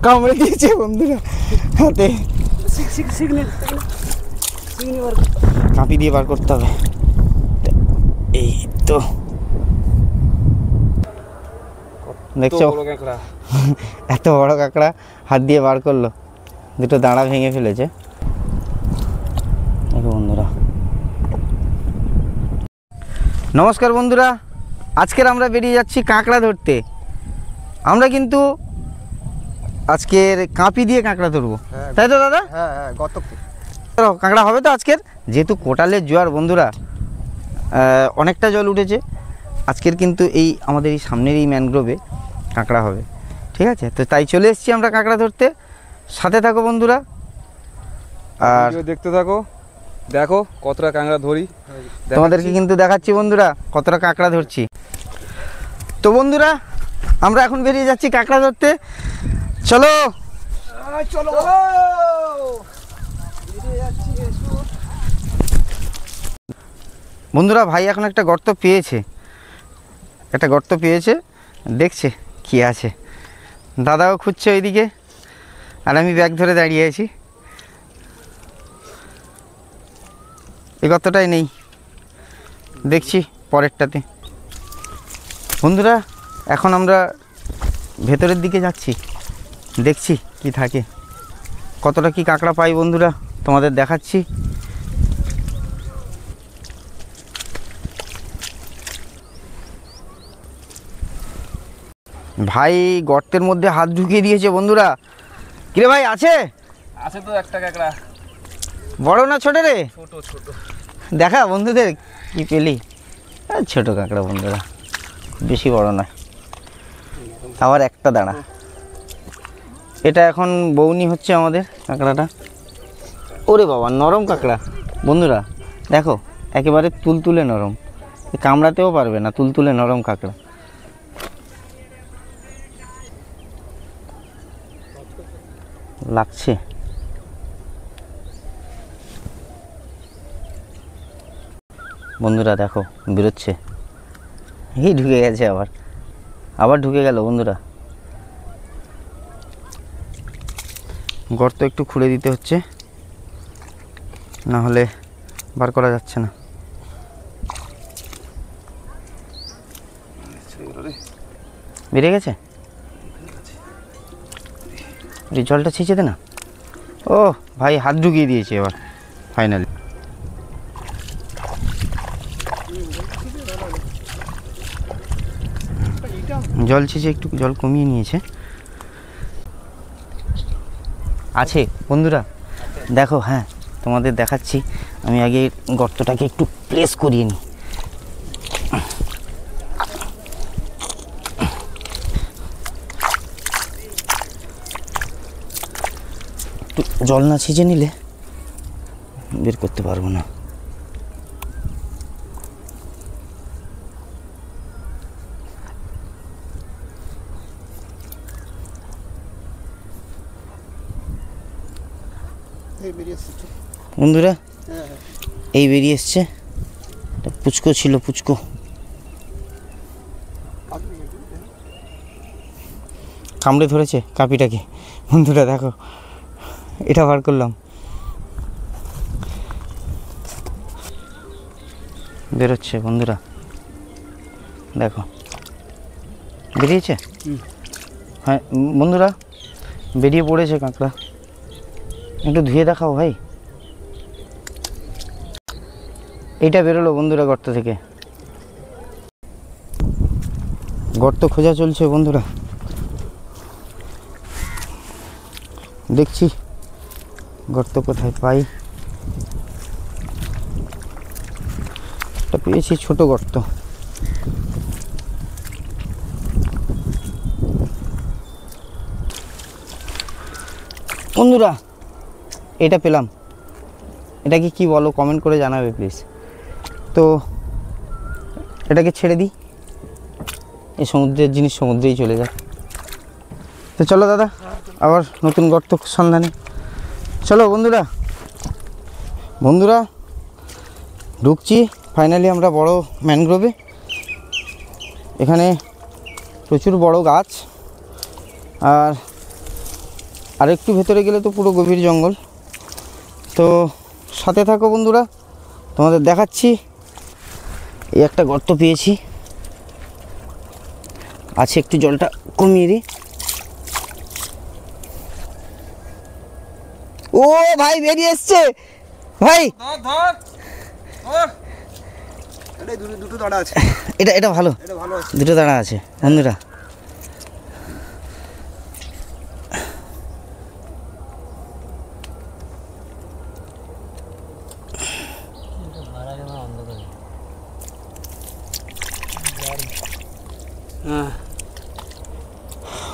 কামড়ে দিয়েছে বন্ধুরা হাতে। কাঁপি দিয়ে বার করতে হবে। এই তো দেখছো এত বড় কাঁকড়া হাত দিয়ে বার করলো, দুটো দাঁড়া ভেঙে ফেলেছে। দেখো বন্ধুরা, নমস্কার বন্ধুরা, আজকের আমরা বেরিয়ে যাচ্ছি কাঁকড়া ধরতে। আমরা কিন্তু আজকের কাঁপি দিয়ে কাঁকড়া ধরবো, তাই তো দাদা? হ্যাঁ হ্যাঁ, গত কাঁকড়া হবে তো আজকের, যেহেতু কোটালের জোয়ার বন্ধুরা, অনেকটা জল উঠেছে। আজকের কিন্তু এই আমাদের এই সামনের এই ম্যানগ্রোভে কাঁকড়া হবে, ঠিক আছে? তো তাই চলে এসেছি আমরা কাঁকড়া ধরতে। সাথে থাকো বন্ধুরা, আর দেখতে থাকো, দেখো কতটা কাঁকড়া ধরি। তোমাদেরকে কিন্তু দেখাচ্ছি বন্ধুরা কতটা কাঁকড়া ধরছি। তো বন্ধুরা, আমরা এখন বেরিয়ে যাচ্ছি কাঁকড়া ধরতে। চলো চলো। বন্ধুরা, ভাই এখন একটা গর্ত পেয়েছে, দেখছে কি আছে। দাদাও খুঁজছে ওইদিকে, আর আমি ব্যাগ ধরে দাঁড়িয়ে আছি। এই গর্তটাই নেই, দেখছি পরেরটাতে। বন্ধুরা, এখন আমরা ভেতরের দিকে যাচ্ছি, দেখছি কি থাকে, কতটা কি কাঁকড়া পাই বন্ধুরা তোমাদের দেখাচ্ছি। ভাই গর্তের মধ্যে হাত ঢুকিয়ে দিয়েছে বন্ধুরা। কিরে ভাই, আছে তো একটা কাঁকড়া। বড় না ছোট রে? ছোট ছোট। দেখা বন্ধুদের কি পেলি। ছোট কাঁকড়া বন্ধুরা, বেশি বড় নয়, আবার একটা দাঁড়া। এটা এখন বৌনি হচ্ছে আমাদের কাঁকড়াটা। ওরে বাবা, নরম কাঁকড়া বন্ধুরা, দেখো একেবারে তুলতুলে নরম, কামড়াতেও পারবে না, তুলতুলে নরম কাঁকড়া। লাগছে বন্ধুরা, দেখো বেরোচ্ছে, এই ঢুকে গেছে, আবার ঢুকে গেল বন্ধুরা। গর্ত একটু খুঁড়ে দিতে হচ্ছে, না হলে বার করা যাচ্ছে না। বেরিয়ে গেছে, এই জলটা ছিঁচে দে না। ও ভাই, হাত ঢুকিয়ে দিয়েছে এবার ফাইনালি। জল ছিঁচে একটু জল কমিয়ে নিয়েছে। আছে বন্ধুরা, দেখো। হ্যাঁ, তোমাদের দেখাচ্ছি। আমি আগে গর্তটাকে একটু প্লেস করিয়ে নিই। জল না ছিঁচে নিলে বের করতে পারবো না। বন্ধুরা, এই বেরিয়ে এসছে, পুচকো ছিল, পুচকো। কামড়ে ধরেছে কাপিটাকে বন্ধুরা, দেখো এটা বার করলাম, বেরোচ্ছে বন্ধুরা, দেখো বেরিয়েছে। হ্যাঁ বন্ধুরা, বেরিয়ে পড়েছে কাঁকড়া, একটু ধুয়ে দেখাও ভাই। এইটা বেরোলো বন্ধুরা গর্ত থেকে। গর্ত খোঁজা চলছে বন্ধুরা, দেখছি গর্ত কোথায় পাই। একটা পেয়েছি ছোট গর্ত। বন্ধুরা, এটা পেলাম, এটাকে কি বলো কমেন্ট করে জানাবে প্লিজ। তো এটাকে ছেড়ে দিই, এই সমুদ্রের জিনিস সমুদ্রেই চলে যায়। তো চলো দাদা, আবার নতুন গর্ত সন্ধানে চলো বন্ধুরা। ঢুকছি ফাইনালি আমরা বড় ম্যানগ্রোভে। এখানে প্রচুর বড় গাছ, আর আর একটু ভেতরে গেলে তো পুরো গভীর জঙ্গল। তো সাথে থাকো বন্ধুরা, তোমাদের দেখাচ্ছি। এই একটা গর্ত পেয়েছি, আছে একটু জলটা কমিয়ে দিই। ও ভাই বেরিয়ে এসছে ভাই, দুটো দাঁড়া আছে। এটা ভালো, দুটো দাঁড়া আছে বন্ধুরা।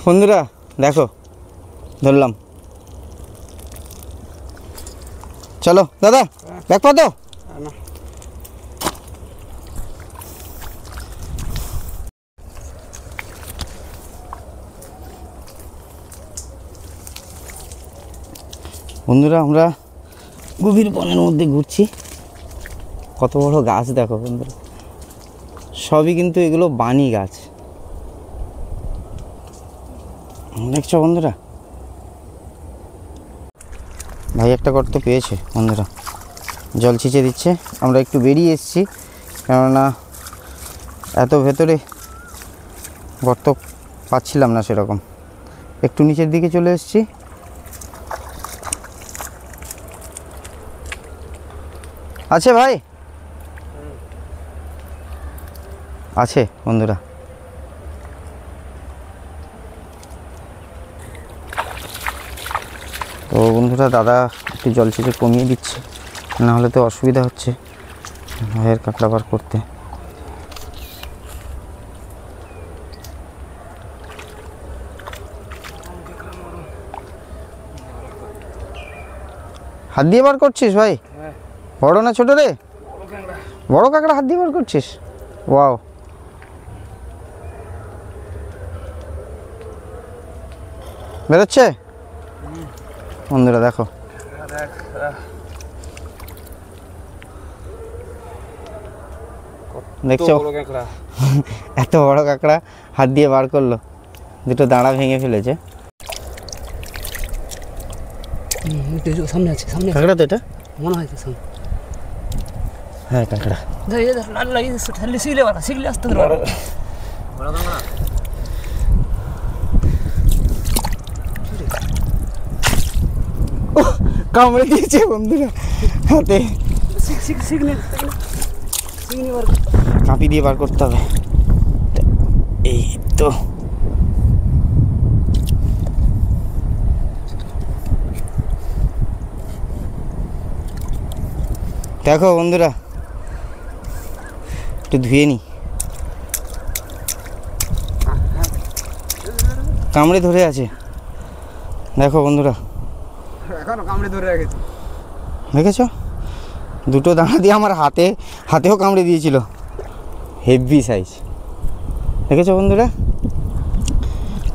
বন্ধুরা দেখো, ধরলাম। চলো দাদা, ব্যাগ পা তো। বন্ধুরা আমরা গভীর বনের মধ্যে ঘুরছি। কত বড় গাছ দেখো বন্ধুরা, সবই কিন্তু এগুলো বানি গাছ, দেখছো বন্ধুরা। ভাই একটা গর্ত পেয়েছে বন্ধুরা, জল ছিঁচে দিচ্ছে। আমরা একটু বেরিয়ে এসেছি, কেননা এত ভেতরে গর্ত পাচ্ছিলাম না সেরকম, একটু নিচের দিকে চলে এসেছি। আছে ভাই, আছে বন্ধুরা। তো বন্ধুরা দাদা একটু জল ছিঁচে কমিয়ে দিচ্ছে, না হলে তো অসুবিধা হচ্ছে ভাইয়ের কাঁকড়া বার করতে। হাত দিয়ে বার করছিস ভাই? বড় না ছোট রে? বড় কাঁকড়া হাত দিয়ে বার করছিস? ওয়াও, বেরোচ্ছে বন্ধুরা, দেখো। দেখছো এত বড় কাঁকড়া হাত দিয়ে বার করলো, দুটো দাঁড়া ভেঙে ফেলেছে। সামনে আছে, সামনে কাঁকড়া তো এটা মনে হয় সামনে। হ্যাঁ কাঁকড়া। শিখলে আসতে কামড়ে দিয়েছে বন্ধুরা হাতে, কাঁপি দিয়ে বার করতে হবে। এই তো দেখো বন্ধুরা, একটু ধুয়ে নি, কামড়ে ধরে আছে। দেখো বন্ধুরা, এখনো কামড়ে ধরে রেখেছে, দেখেছো? দুটো দানা দিয়ে আমার হাতেও কামড়ে দিয়েছিল, হেভি সাইজ। দেখেছো বন্ধুরা?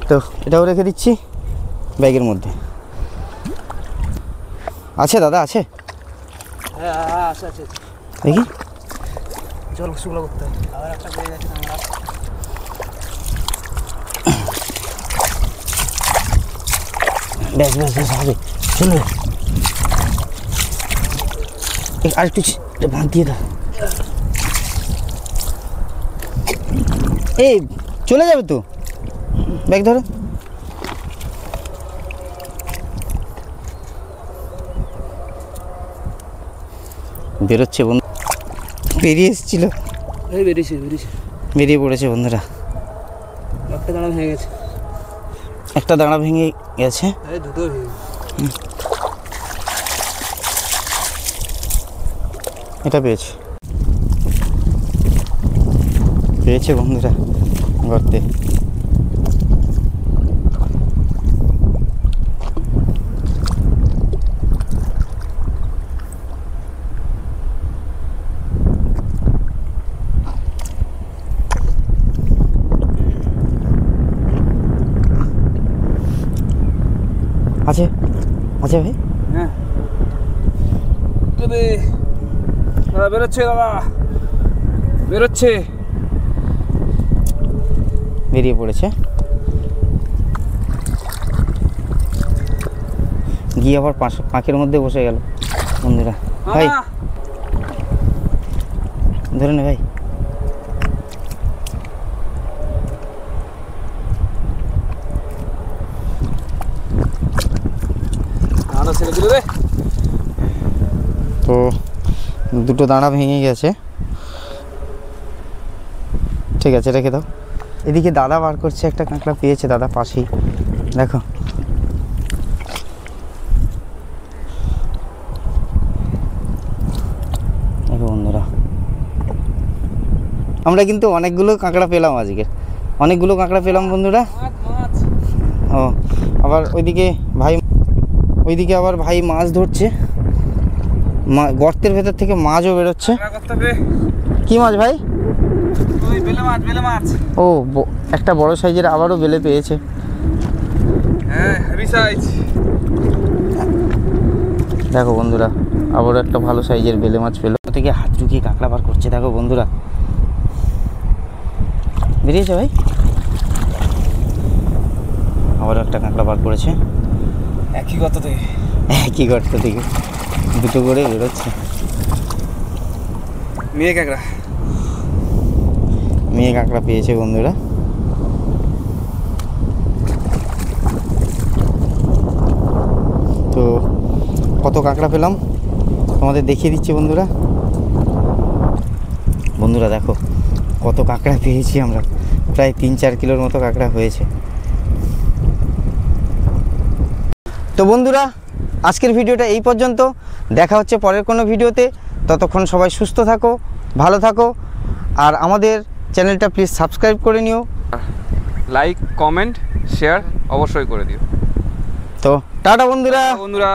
তো এটাও রেখে দিচ্ছি ব্যাগের মধ্যে। আছে দাদা, আছে দেখি। জল শুকনো করতে হবে। আবার একটা বেড়ে গেছে আমরা। ব্যাস ব্যাস ব্যাস হবে, চলো। আর একটু বাঁধ দিয়ে দাও। এই চলে যাবে তো, ব্যাগ ধরো। বেরোচ্ছে বন্ধু, বেরিয়ে এসেছিল, বেরিয়ে পড়েছে বন্ধুরা। একটা দাঁড়া ভেঙে গেছে, একটা দাঁড়া ভেঙে গেছে, দুটো ভেঙে। এটা পেয়েছে বন্ধুরা গর্তে। আছে আছে ভাই, হ্যাঁ দাদা বেরোচ্ছে, দাদা বেরোচ্ছে, বেরিয়ে পড়েছে। গিয়ে আবার পাঁকের মধ্যে বসে গেল বন্ধুরা। ভাই ধরে নে ভাই। ছেড়ে দিল রে। তো দুটো দাঁড়া ভেঙে গেছে, ঠিক আছে রেখে দাও। এদিকে দাদা বার করছে, একটা কাঁকড়া পেয়েছে দাদা পাশেই, দেখো। দেখো বন্ধুরা, আমরা কিন্তু অনেকগুলো কাঁকড়া পেলাম আজকে, অনেকগুলো কাঁকড়া পেলাম বন্ধুরা। ও আবার ওইদিকে আবার ভাই মাছ ধরছে, গর্তের ভেতর থেকে মাছও বেরোচ্ছে। কি মাছ ভাই? বেলে মাছ। ও একটা বড় সাইজের আবারও বেলে পেয়েছে। হ্যাঁ হেভি সাইজ। দেখো বন্ধুরা, আবারও একটা ভালো সাইজের বেলে মাছ পেলো। থেকে হাত ঢুকিয়ে কাঁকড়া বার করছে, দেখো বন্ধুরা। বেরিয়েছে ভাই, আবারও একটা কাঁকড়া বার করেছে একই গর্ত থেকে। একই গর্ত থেকে দুটো করে বেরোচ্ছে। মেয়ে কাঁকড়া, মেয়ে কাঁকড়া পেয়েছে বন্ধুরা। তো কত কাঁকড়া পেলাম তোমাদের দেখিয়ে দিচ্ছি বন্ধুরা। বন্ধুরা দেখো কত কাঁকড়া পেয়েছি আমরা, প্রায় 3-4 কিলোর মতো কাঁকড়া হয়েছে। তো বন্ধুরা আজকের ভিডিওটা এই পর্যন্ত, দেখা হচ্ছে পরের কোনো ভিডিওতে। ততক্ষণ সবাই সুস্থ থাকো, ভালো থাকো, আর আমাদের চ্যানেলটা প্লিজ সাবস্ক্রাইব করে নিও, লাইক কমেন্ট শেয়ার অবশ্যই করে দিও। তো টাটা বন্ধুরা। বন্ধুরা